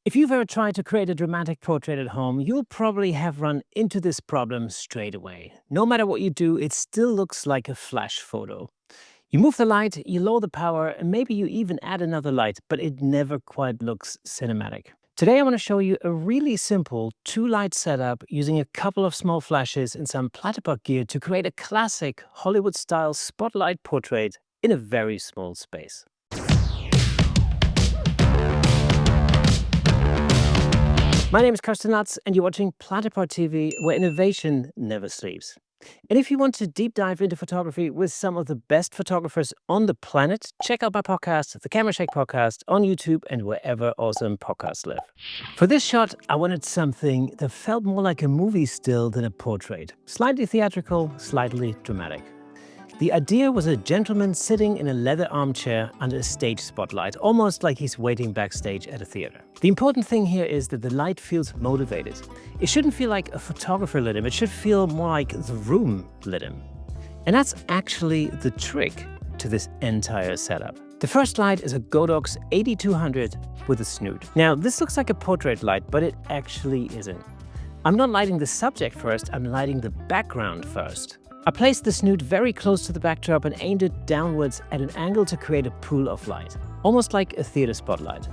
If you've ever tried to create a dramatic portrait at home, you'll probably have run into this problem straight away. No matter what you do, it still looks like a flash photo. You move the light, you lower the power, and maybe you even add another light, but it never quite looks cinematic. Today I want to show you a really simple two-light setup using a couple of small flashes and some platypod gear to create a classic Hollywood-style spotlight portrait in a very small space. My name is Kersten, and you're watching Platypod TV, where innovation never sleeps. And if you want to deep dive into photography with some of the best photographers on the planet, check out my podcast, the Camera Shake Podcast, on YouTube and wherever awesome podcasts live. For this shot, I wanted something that felt more like a movie still than a portrait. Slightly theatrical, slightly dramatic. The idea was a gentleman sitting in a leather armchair under a stage spotlight, almost like he's waiting backstage at a theater. The important thing here is that the light feels motivated. It shouldn't feel like a photographer lit him, it should feel more like the room lit him. And that's actually the trick to this entire setup. The first light is a Godox 8200 with a snoot. Now, this looks like a portrait light, but it actually isn't. I'm not lighting the subject first, I'm lighting the background first. I placed the snoot very close to the backdrop and aimed it downwards at an angle to create a pool of light, almost like a theater spotlight.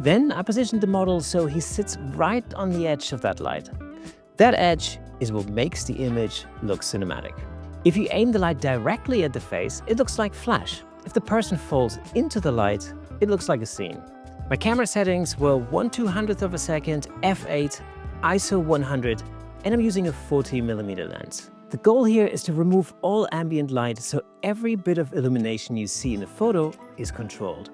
Then I positioned the model so he sits right on the edge of that light. That edge is what makes the image look cinematic. If you aim the light directly at the face, it looks like flash. If the person falls into the light, it looks like a scene. My camera settings were 1/200th of a second, f8, ISO 100, and I'm using a 40mm lens. The goal here is to remove all ambient light so every bit of illumination you see in the photo is controlled.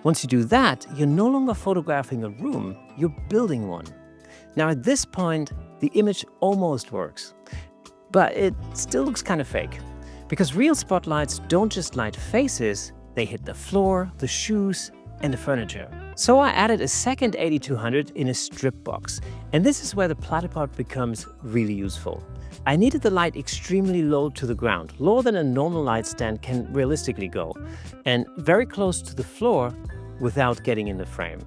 Once you do that, you're no longer photographing a room, you're building one. Now at this point, the image almost works, but it still looks kind of fake. Because real spotlights don't just light faces, they hit the floor, the shoes, and the furniture. So I added a second 8200 in a strip box, and this is where the platypod becomes really useful. I needed the light extremely low to the ground, lower than a normal light stand can realistically go, and very close to the floor without getting in the frame.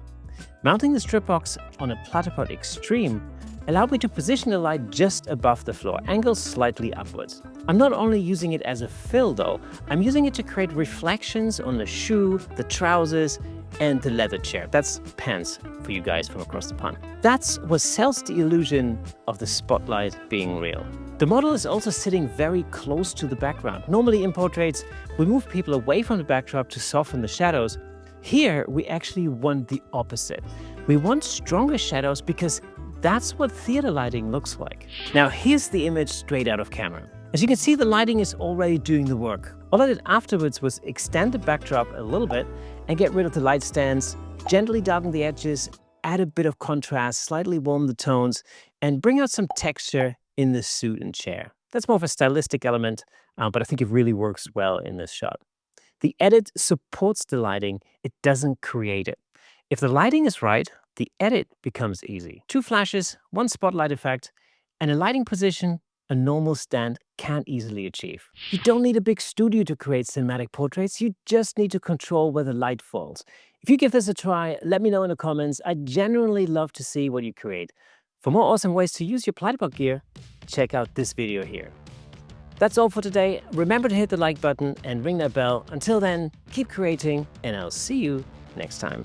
Mounting the strip box on a platypod extreme allowed me to position the light just above the floor, angled slightly upwards. I'm not only using it as a fill though, I'm using it to create reflections on the shoe, the trousers, and the leather chair. That's pants for you guys from across the pond. That's what sells the illusion of the spotlight being real. The model is also sitting very close to the background. Normally in portraits, we move people away from the backdrop to soften the shadows. Here, we actually want the opposite. We want stronger shadows because that's what theater lighting looks like. Now here's the image straight out of camera. As you can see, the lighting is already doing the work. All I did afterwards was extend the backdrop a little bit and get rid of the light stands, gently darken the edges, add a bit of contrast, slightly warm the tones, and bring out some texture in the suit and chair. That's more of a stylistic element, but I think it really works well in this shot. The edit supports the lighting, it doesn't create it. If the lighting is right, the edit becomes easy. 2 flashes, 1 spotlight effect, and a lighting position a normal stand can't easily achieve. You don't need a big studio to create cinematic portraits, you just need to control where the light falls. If you give this a try, let me know in the comments. I genuinely love to see what you create. For more awesome ways to use your platypod gear, check out this video here. That's all for today. Remember to hit the like button and ring that bell. Until then, keep creating, and I'll see you next time.